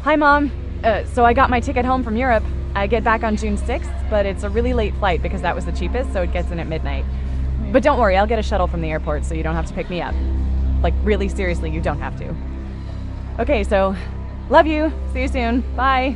Hi, Mom. So I got my ticket home from Europe. I get back on June 6th, but it's a really late flight because that was the cheapest, so it gets in at midnight. But don't worry, I'll get a shuttle from the airport so you don't have to pick me up. Like, really seriously, you don't have to. Okay, so, love you. See you soon. Bye.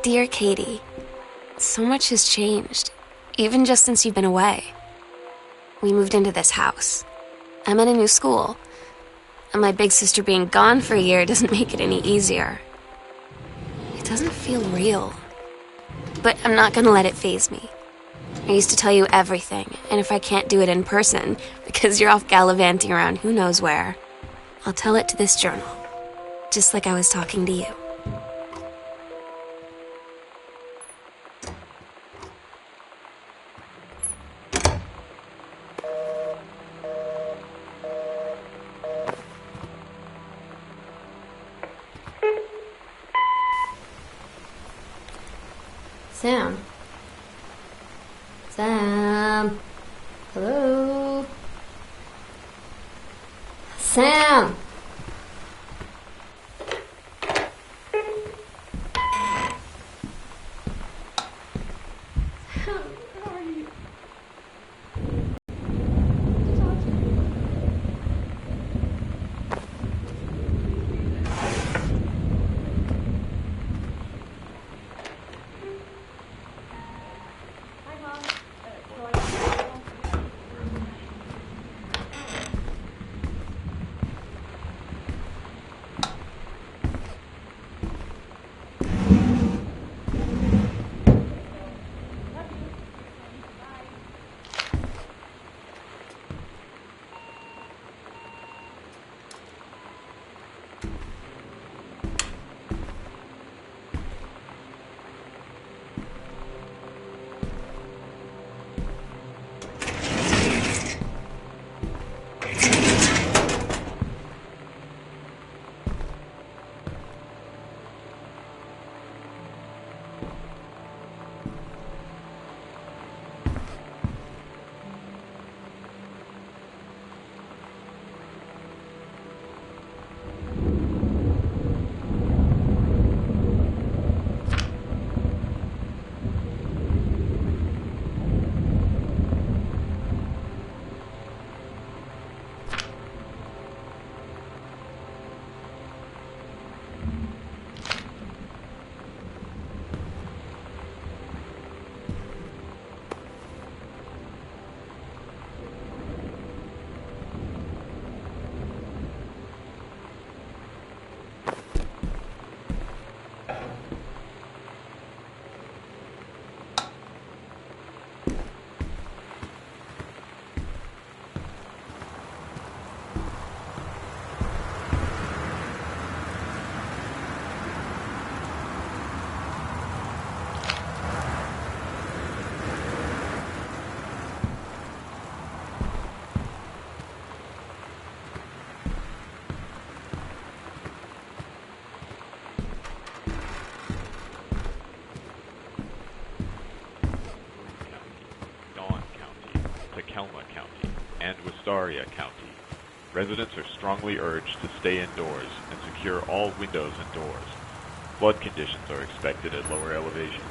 Dear Katie, so much has changed, even just since you've been away. We moved into this house. I'm at a new school, and my big sister being gone for a year doesn't make it any easier. It doesn't feel real, but I'm not gonna let it faze me. I used to tell you everything, and if I can't do it in person, because you're off gallivanting around who knows where, I'll tell it to this journal, just like I was talking to you. Sam? Sam? Hello? Sam? Helena County and Wistaria County. Residents are strongly urged to stay indoors and secure all windows and doors. Flood conditions are expected at lower elevations.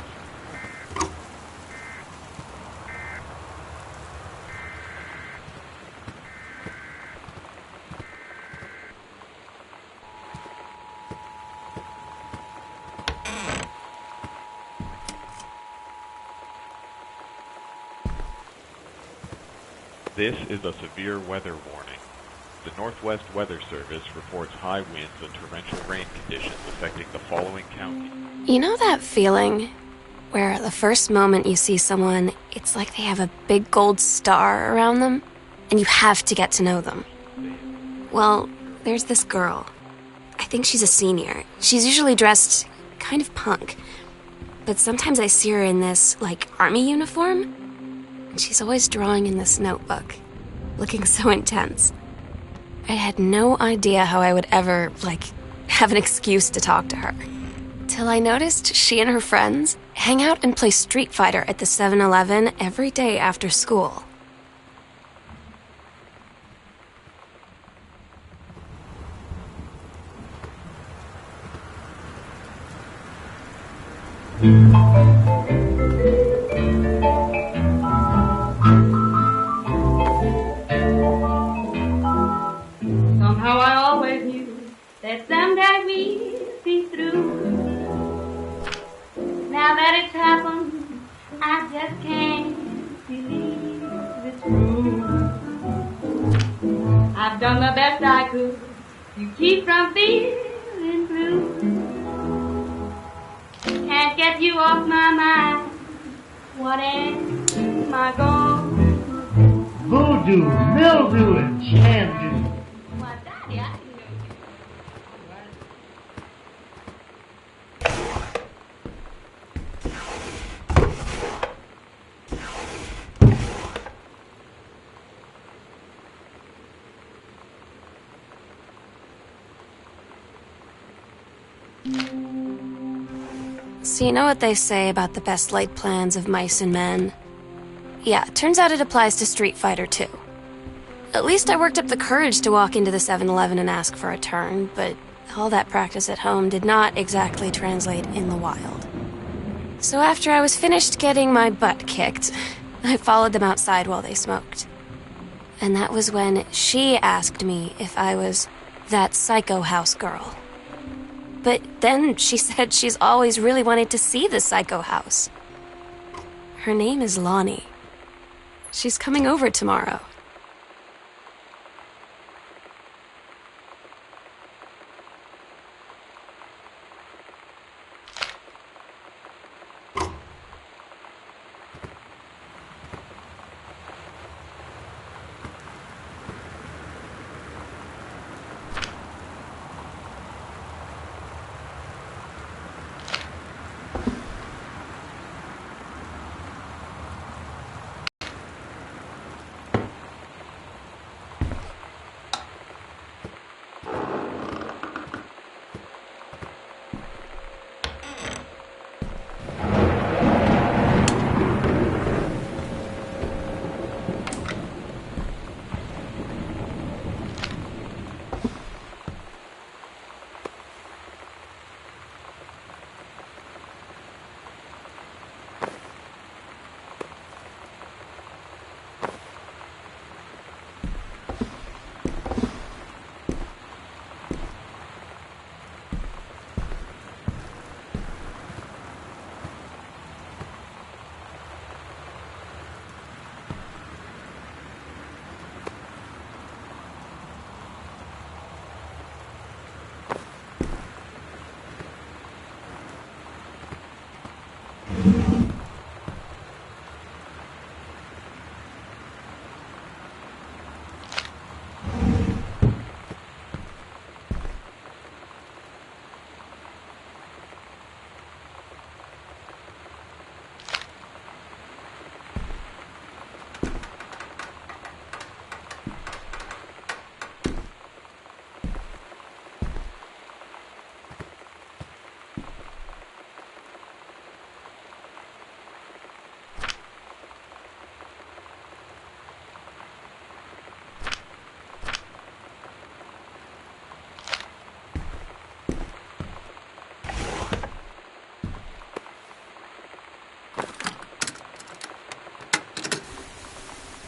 This is a severe weather warning. The Northwest Weather Service reports high winds and torrential rain conditions affecting the following counties. You know that feeling where the first moment you see someone, it's like they have a big gold star around them, and you have to get to know them? Well, there's this girl. I think she's a senior. She's usually dressed kind of punk, but sometimes I see her in this, army uniform. And she's always drawing in this notebook, looking so intense. I had no idea how I would ever, have an excuse to talk to her. Till I noticed she and her friends hang out and play Street Fighter at the 7-Eleven every day after school. Somehow I always knew that someday we'd be through. Now that it's happened, I just can't believe it's true. I've done the best I could to keep from feeling blue. Can't get you off my mind. What am I gonna do? Voodoo, mildew, and chandu. Why, Daddy, I didn't know you. So you know what they say about the best laid plans of mice and men? Yeah, turns out it applies to Street Fighter too. At least I worked up the courage to walk into the 7-Eleven and ask for a turn, but all that practice at home did not exactly translate in the wild. So after I was finished getting my butt kicked, I followed them outside while they smoked. And that was when she asked me if I was that psycho house girl. But then she said she's always really wanted to see the psycho house. Her name is Lonnie. She's coming over tomorrow.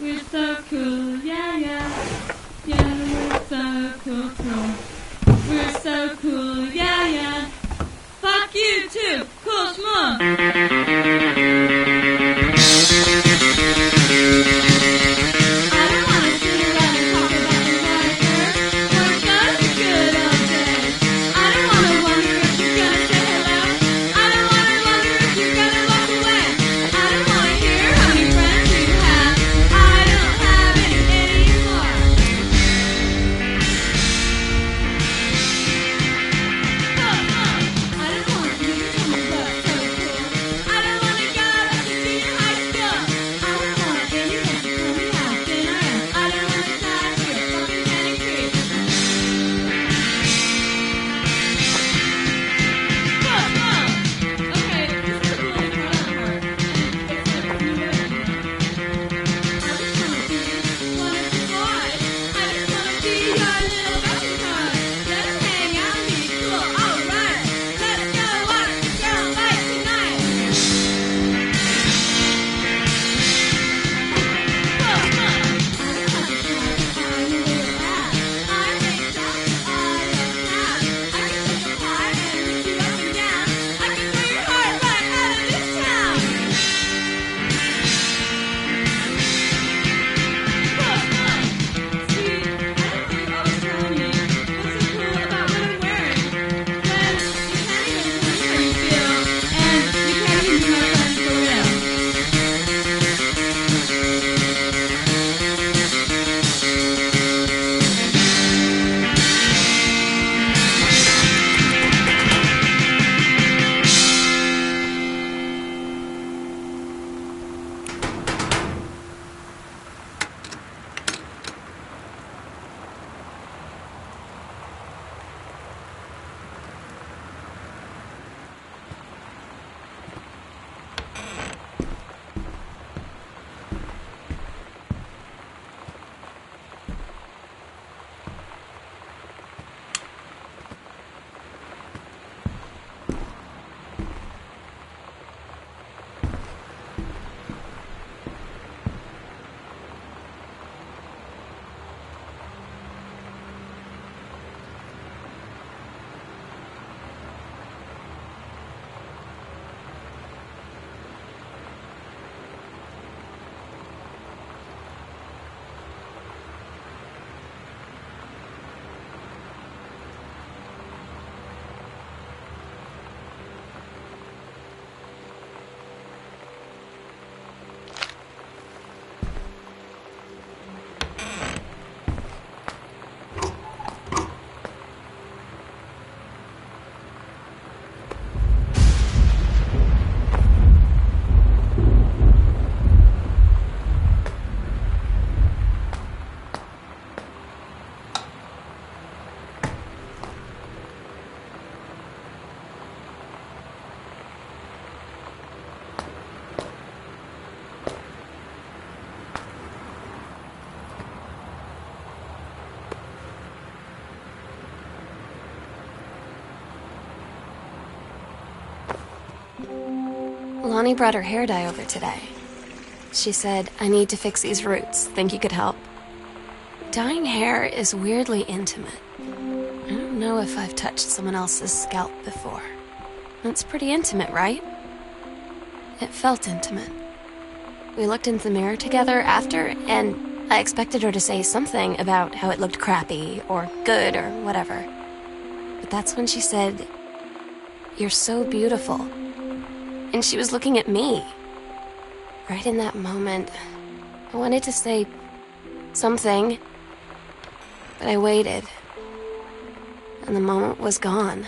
We're so cool, yeah, yeah. Yeah, we're so cool, cool. We're so cool, yeah, yeah. Fuck you too, cool schmuck. I don't wanna sit around and talk about the water. Weren't those good old days? I don't wanna wonder if you're gonna say hello. I don't wanna wonder if you're gonna walk away. I don't wanna hear how many friends you have. I don't have any anymore. I don't want you to tell me what's so cool. I don't wanna go back to junior high school. I don't want anyone to tell me how thin I am. I don't wanna die to a fucking panic creep. Okay, this is the most important part. It's like you know what I just wanna be one of the boys. I just wanna be your little backing card. Let's hang out and be cool, alright. Let's go watch the girl fight tonight. Lonnie brought her hair dye over today. She said, I need to fix these roots. Think you could help? Dyeing hair is weirdly intimate. I don't know if I've touched someone else's scalp before. It's pretty intimate, right? It felt intimate. We looked into the mirror together after, and I expected her to say something about how it looked crappy or good or whatever. But that's when she said, You're so beautiful. And she was looking at me. Right in that moment, I wanted to say something, but I waited. And the moment was gone.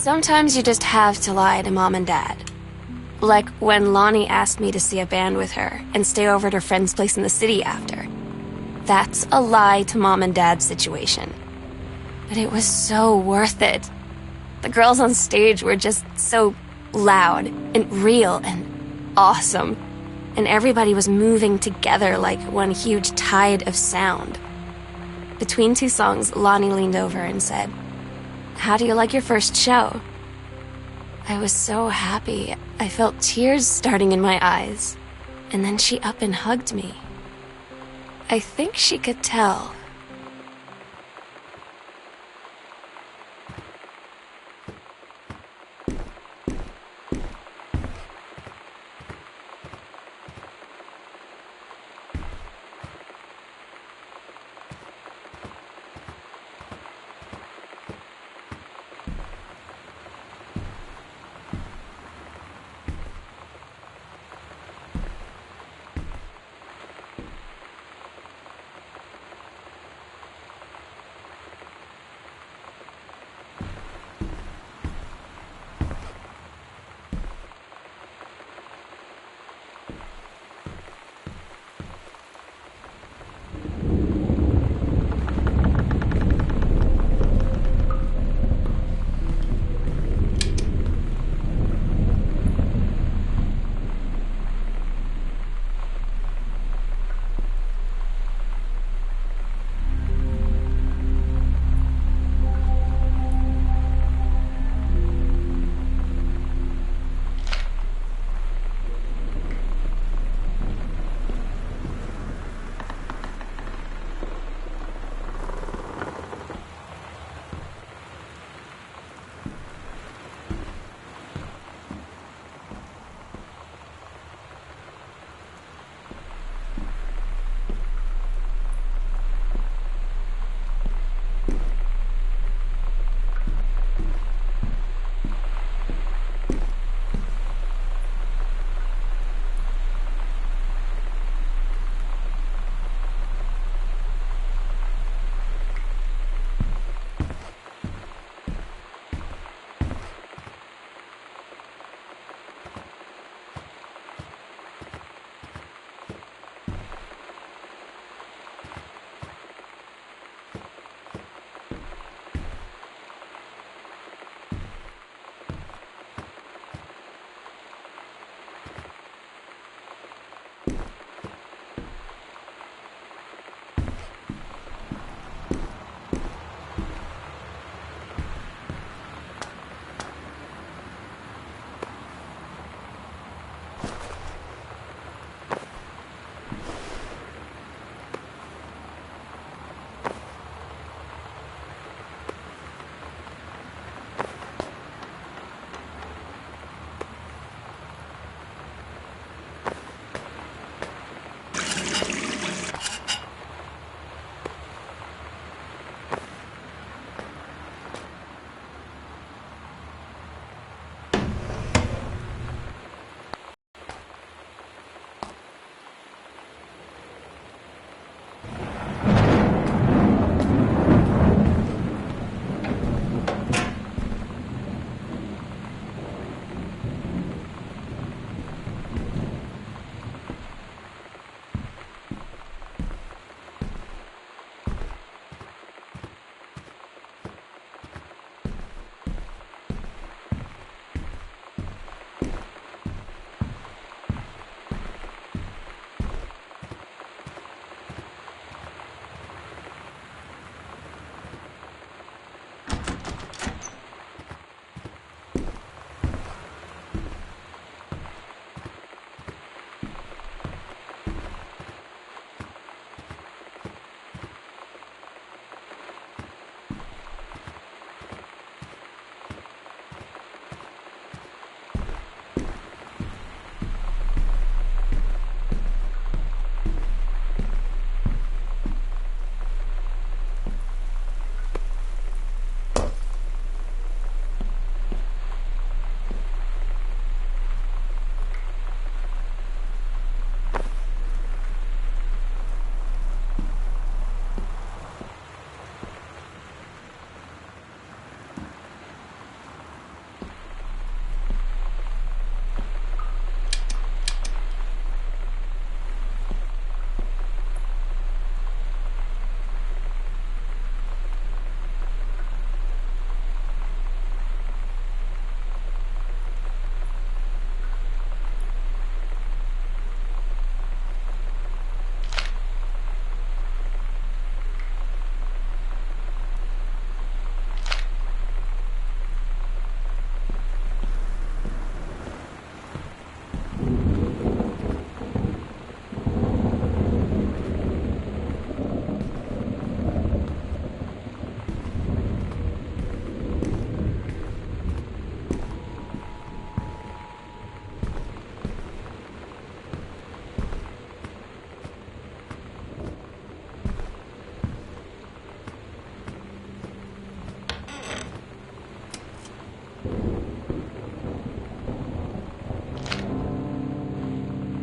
Sometimes you just have to lie to Mom and Dad. Like when Lonnie asked me to see a band with her and stay over at her friend's place in the city after. That's a lie to Mom and Dad's situation. But it was so worth it. The girls on stage were just so loud and real and awesome. And everybody was moving together like one huge tide of sound. Between two songs, Lonnie leaned over and said, "How do you like your first show?" I was so happy. I felt tears starting in my eyes. And then she up and hugged me. I think she could tell.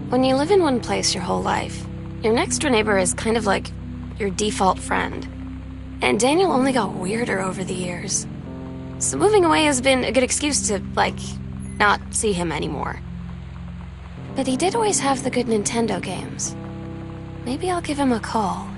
When you live in one place your whole life, your next door neighbor is kind of like your default friend. And Daniel only got weirder over the years. So moving away has been a good excuse to, not see him anymore. But he did always have the good Nintendo games. Maybe I'll give him a call.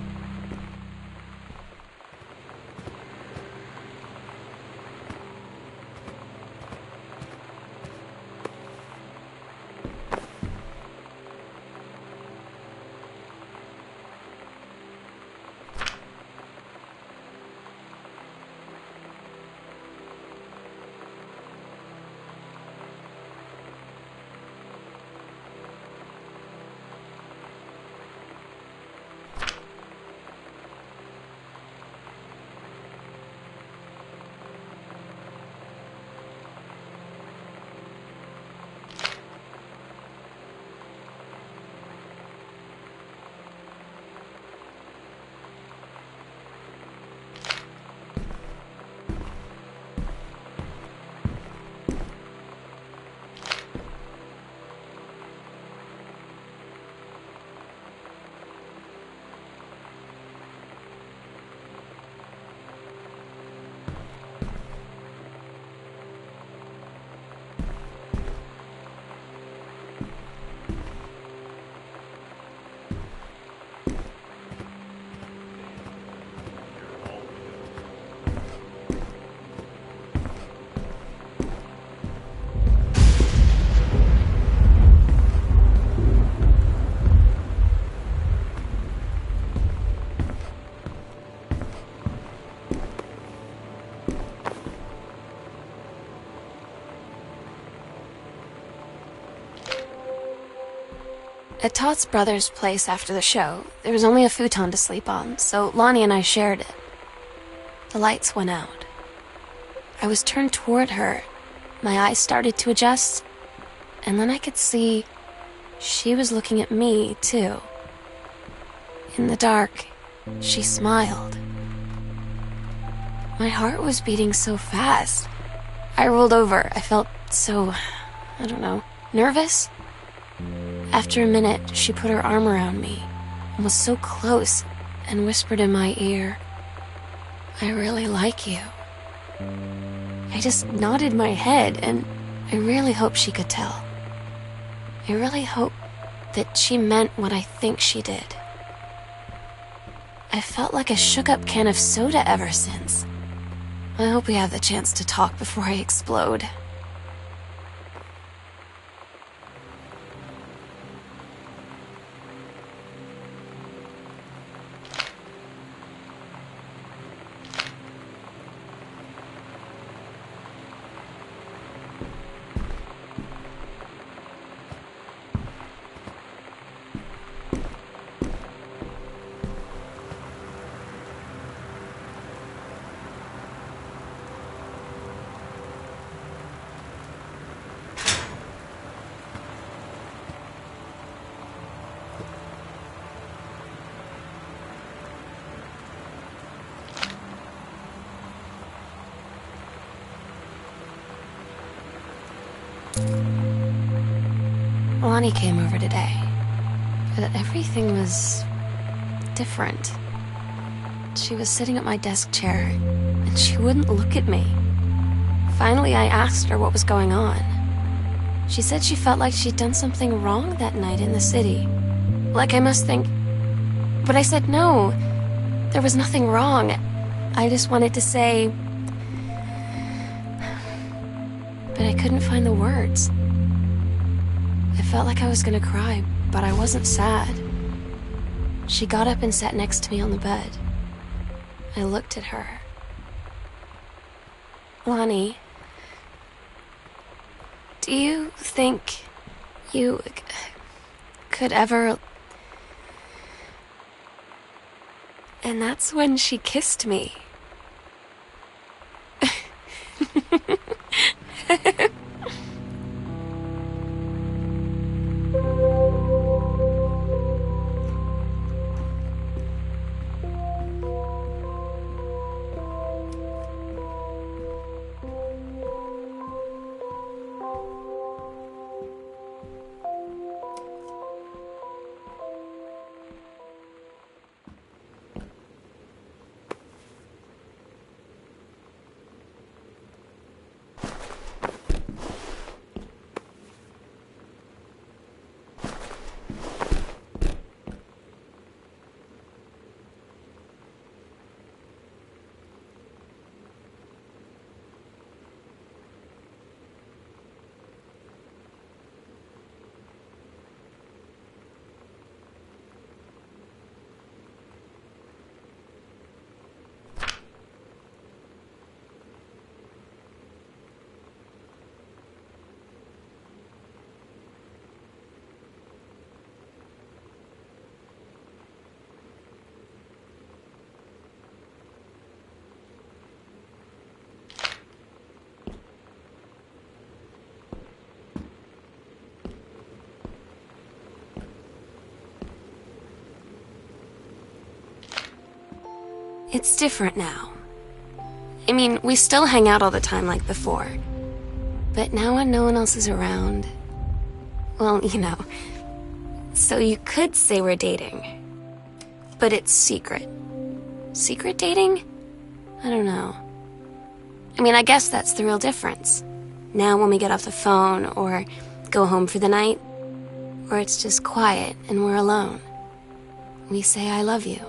At Todd's brother's place after the show, there was only a futon to sleep on, so Lonnie and I shared it. The lights went out. I was turned toward her. My eyes started to adjust, and then I could see she was looking at me, too. In the dark, she smiled. My heart was beating so fast. I rolled over. I felt so, nervous. After a minute, she put her arm around me and was so close and whispered in my ear, "I really like you." I just nodded my head, and I really hope she could tell. I really hope that she meant what I think she did. I felt like a shook-up can of soda ever since. I hope we have the chance to talk before I explode. Lonnie came over today, but everything was different. She was sitting at my desk chair, and she wouldn't look at me. Finally, I asked her what was going on. She said she felt like she'd done something wrong that night in the city. Like I must think... But I said no, there was nothing wrong. I just wanted to say... But I couldn't find the words. I felt like I was gonna cry, but I wasn't sad. She got up and sat next to me on the bed. I looked at her. Lonnie, do you think you could ever... And that's when she kissed me. It's different now. I mean, we still hang out all the time like before. But now when no one else is around, well, you know. So you could say we're dating. But it's secret. Secret dating? I don't know. I mean, I guess that's the real difference. Now when we get off the phone or go home for the night, or it's just quiet and we're alone, we say I love you.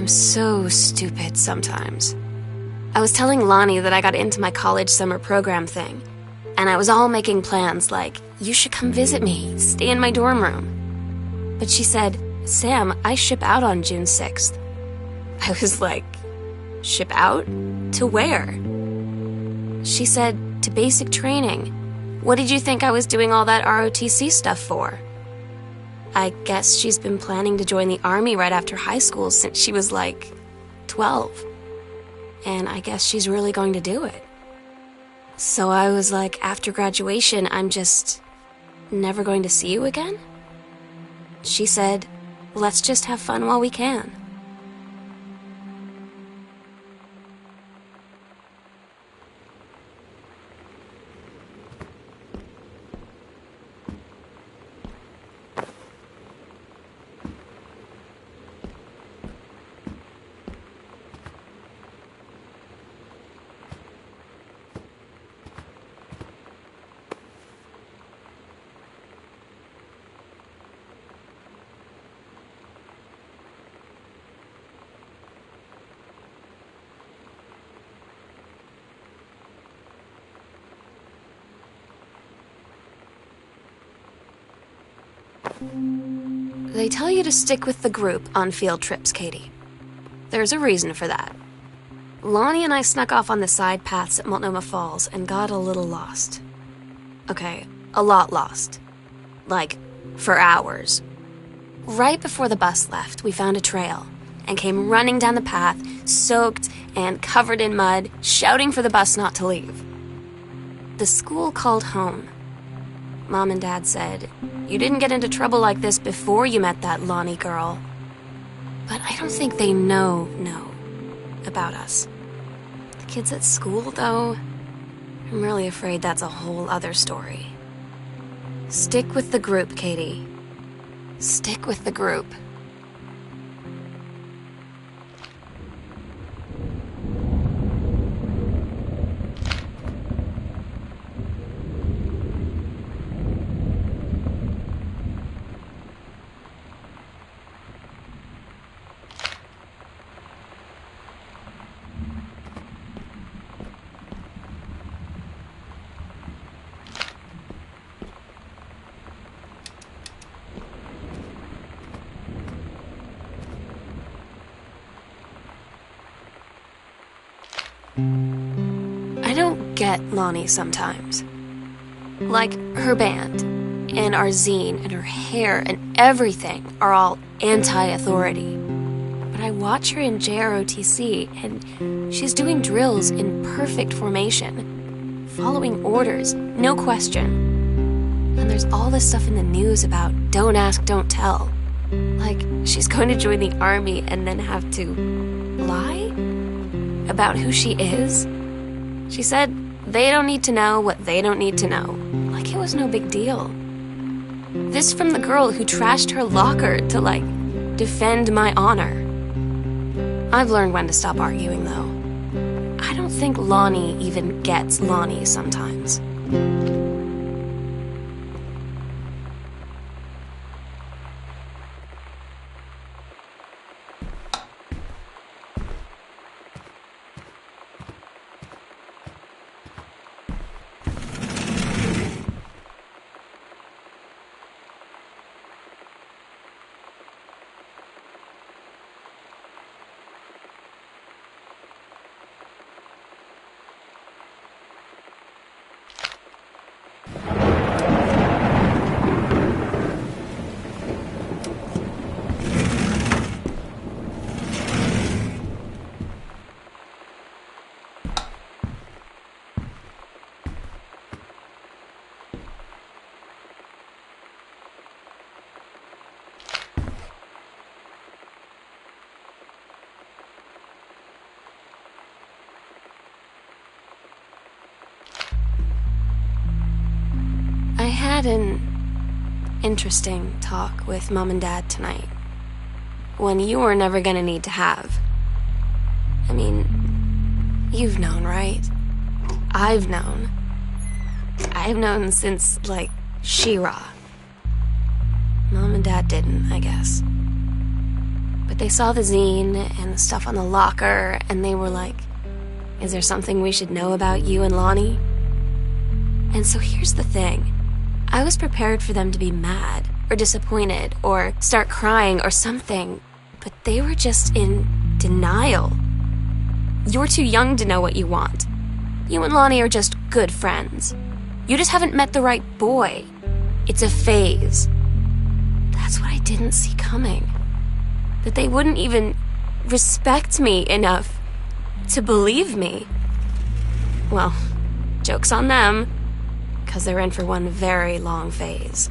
I'm so stupid sometimes. I was telling Lonnie that I got into my college summer program thing, and I was all making plans like, you should come visit me, stay in my dorm room. But she said, Sam, I ship out on June 6th. I was like, ship out? To where? She said, to basic training. What did you think I was doing all that ROTC stuff for? I guess she's been planning to join the army right after high school since she was like 12. And I guess she's really going to do it. So I was like, after graduation, I'm just never going to see you again? She said, let's just have fun while we can. They tell you to stick with the group on field trips, Katie. There's a reason for that. Lonnie and I snuck off on the side paths at Multnomah Falls and got a little lost. Okay, a lot lost. Like, for hours. Right before the bus left, we found a trail and came running down the path, soaked and covered in mud, shouting for the bus not to leave. The school called home. Mom and Dad said, you didn't get into trouble like this before you met that Lonnie girl. But I don't think they know about us. The kids at school, though, I'm really afraid that's a whole other story. Stick with the group, Katie. Stick with the group. I don't get Lonnie sometimes. Like, her band, and our zine, and her hair, and everything are all anti-authority. But I watch her in JROTC, and she's doing drills in perfect formation, following orders, no question. And there's all this stuff in the news about don't ask, don't tell. Like, she's going to join the army and then have to lie? About who she is? She said they don't need to know what they don't need to know. Like it was no big deal. This from the girl who trashed her locker to, like, defend my honor. I've learned when to stop arguing, though. I don't think Lonnie even gets Lonnie sometimes. had an interesting talk with Mom and Dad tonight. One you were never gonna need to have. I mean, you've known, right? I've known. I've known since, like, She-Ra. Mom and Dad didn't, I guess. But they saw the zine and the stuff on the locker, and they were like, is there something we should know about you and Lonnie? And so here's the thing. I was prepared for them to be mad, or disappointed, or start crying, or something. But they were just in denial. You're too young to know what you want. You and Lonnie are just good friends. You just haven't met the right boy. It's a phase. That's what I didn't see coming. That they wouldn't even respect me enough to believe me. Well, joke's on them, 'cause they're in for one very long phase.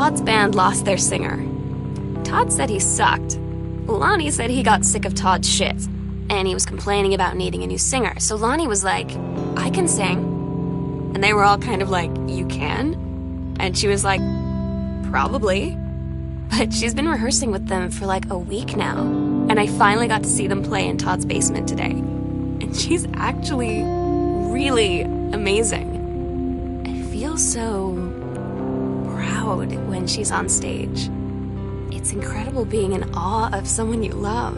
Todd's band lost their singer. Todd said he sucked. Lonnie said he got sick of Todd's shit, and he was complaining about needing a new singer. So Lonnie was like, I can sing. And they were all kind of like, you can? And she was like, probably. But she's been rehearsing with them for like a week now. And I finally got to see them play in Todd's basement today. And she's actually really amazing. I feel so proud when she's on stage. It's incredible being in awe of someone you love.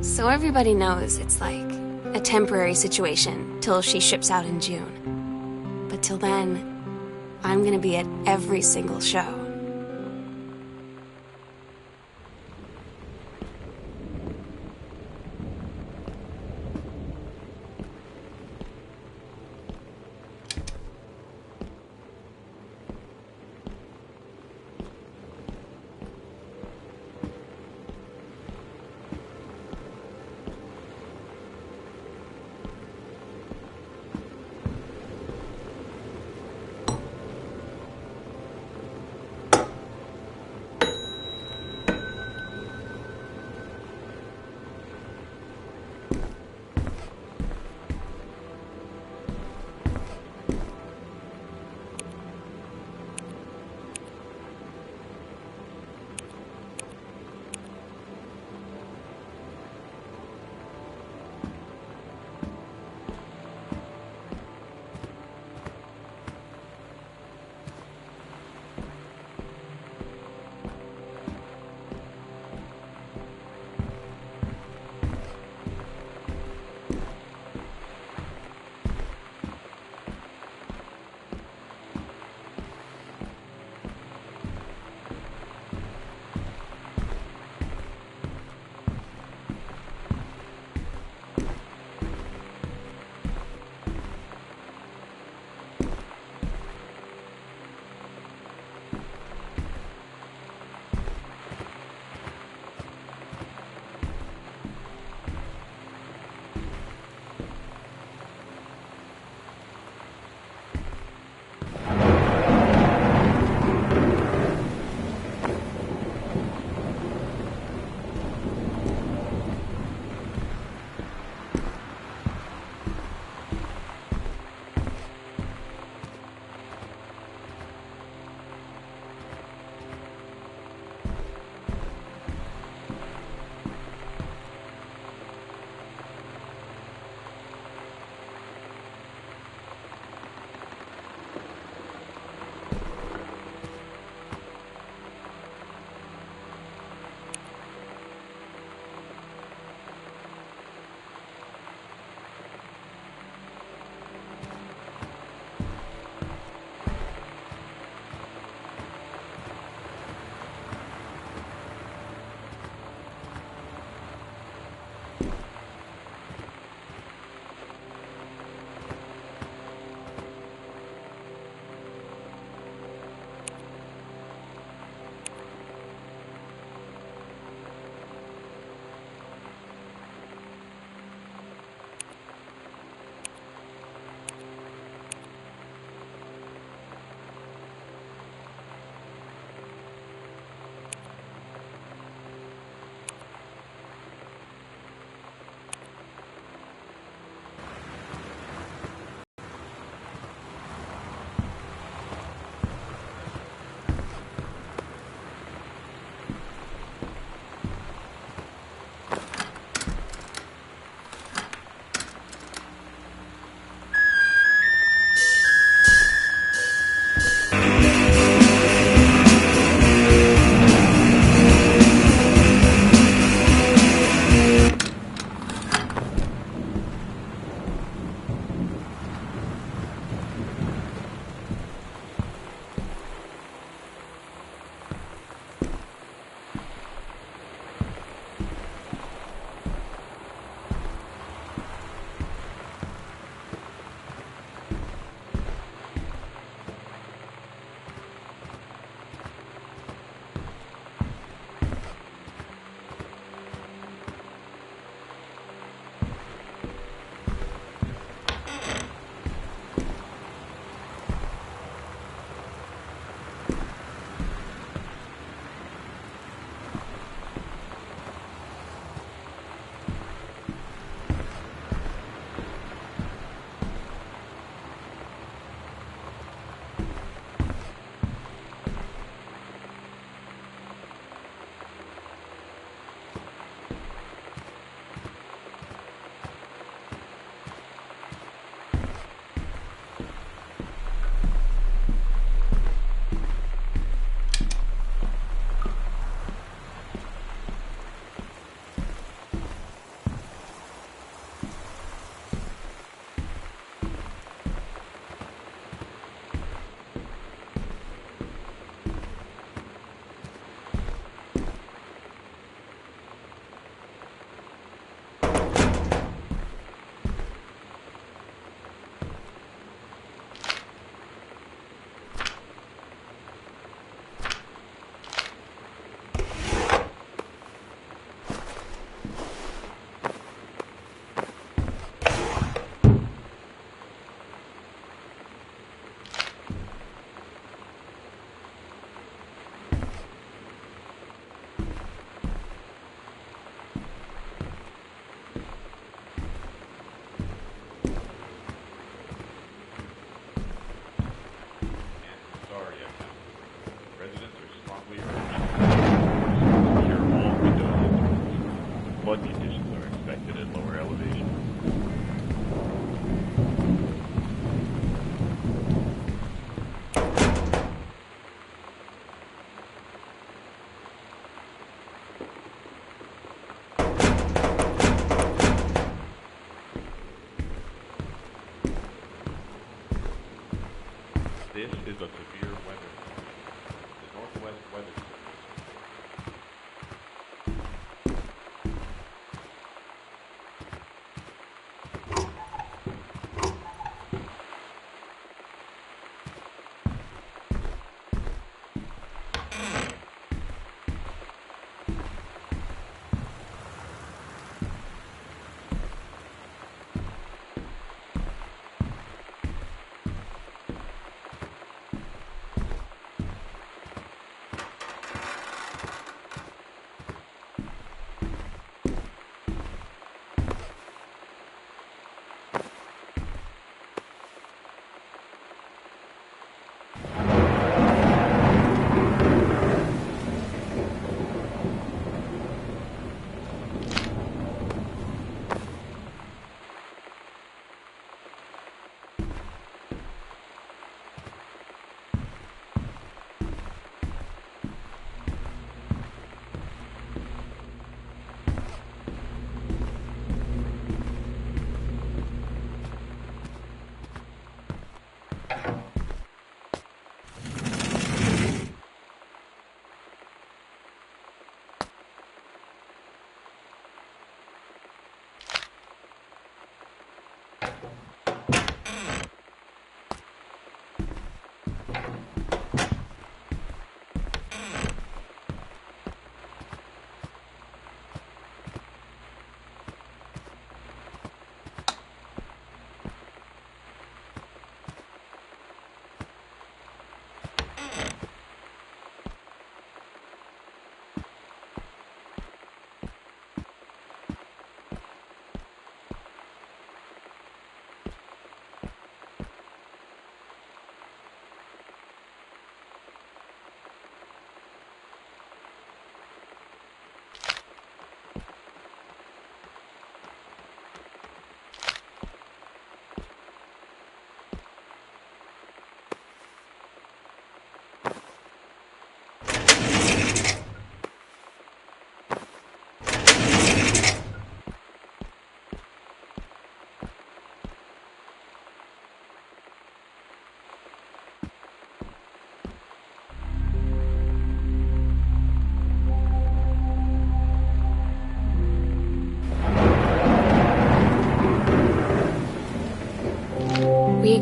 So everybody knows it's like a temporary situation till she ships out in June. But till then, I'm gonna be at every single show.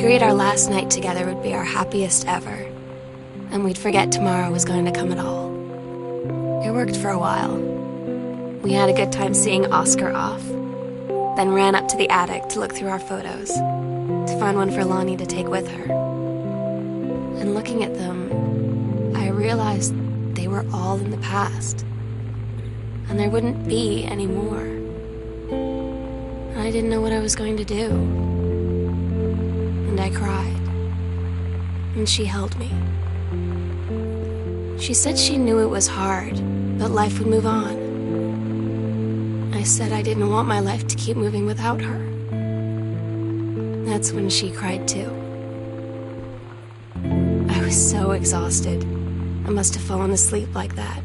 agreed our last night together would be our happiest ever, and we'd forget tomorrow was going to come at all. It worked for a while. We had a good time seeing Oscar off, then ran up to the attic to look through our photos, to find one for Lonnie to take with her. And looking at them, I realized they were all in the past, and there wouldn't be any more. And I didn't know what I was going to do. And I cried, and she held me. She said she knew it was hard, but life would move on. I said I didn't want my life to keep moving without her. That's when she cried too. I was so exhausted. I must have fallen asleep like that,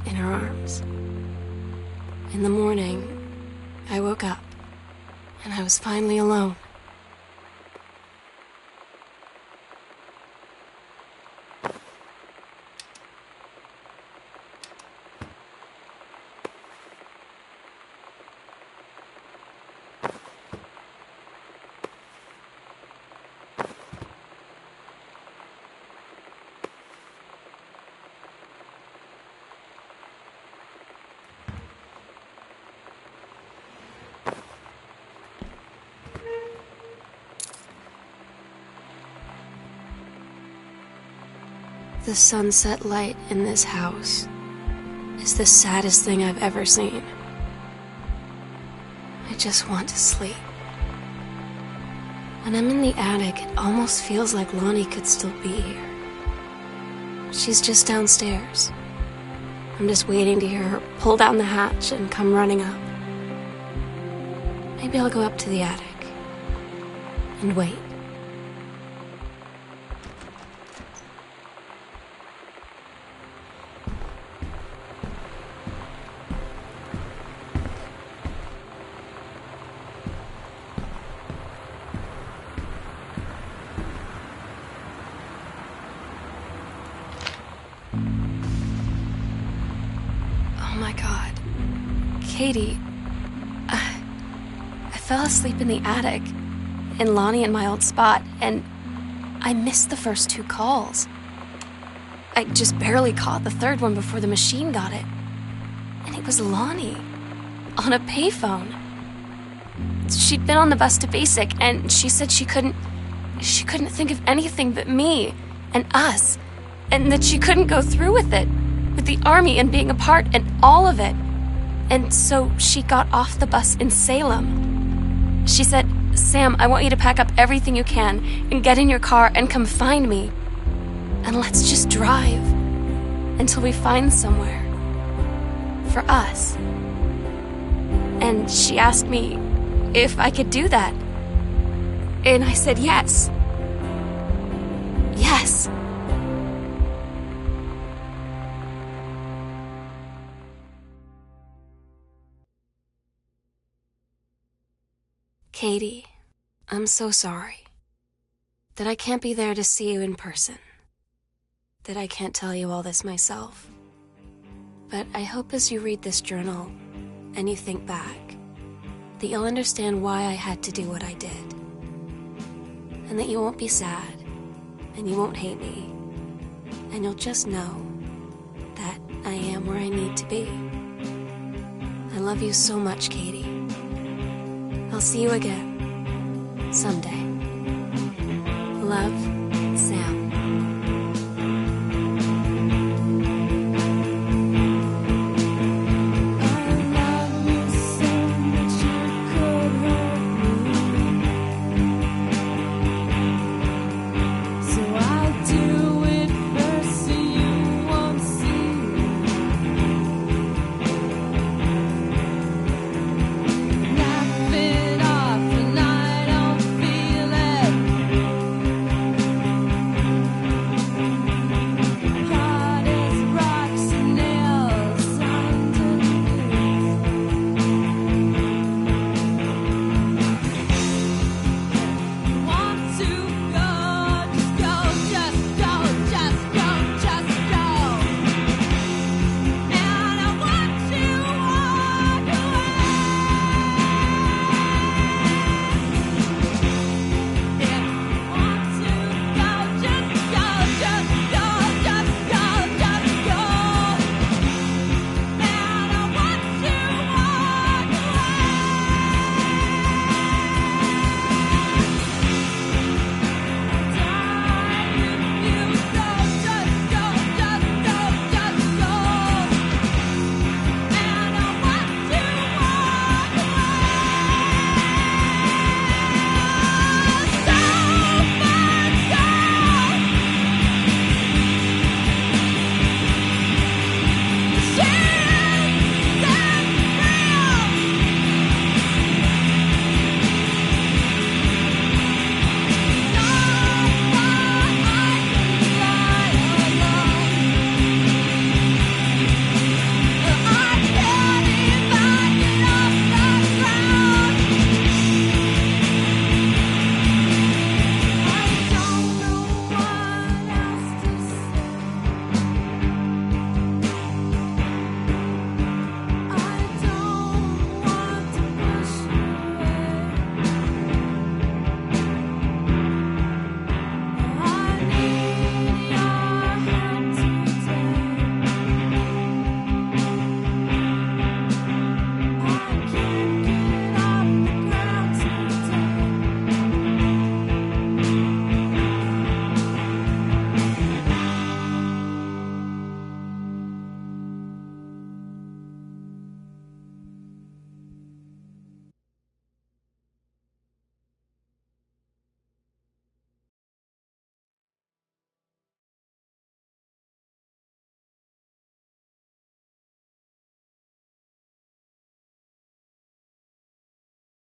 in her arms. In the morning, I woke up, and I was finally alone. The sunset light in this house is the saddest thing I've ever seen. I just want to sleep. When I'm in the attic, it almost feels like Lonnie could still be here. She's just downstairs. I'm just waiting to hear her pull down the hatch and come running up. Maybe I'll go up to the attic and wait. Oh my God. Katie, I fell asleep in the attic, in Lonnie and my old spot, and I missed the first 2 calls. I just barely caught the third one before the machine got it. And it was Lonnie, on a payphone. She'd been on the bus to Basic, and she said she couldn't think of anything but me and us, and that she couldn't go through with it, with the army and being apart and all of it. And so she got off the bus in Salem. She said, "Sam, I want you to pack up everything you can and get in your car and come find me. And let's just drive until we find somewhere for us." And she asked me if I could do that. And I said yes. Yes. Katie, I'm so sorry that I can't be there to see you in person, that I can't tell you all this myself. But I hope as you read this journal and you think back, that you'll understand why I had to do what I did, and that you won't be sad, and you won't hate me, and you'll just know that I am where I need to be. I love you so much, Katie. I'll see you again someday. Love,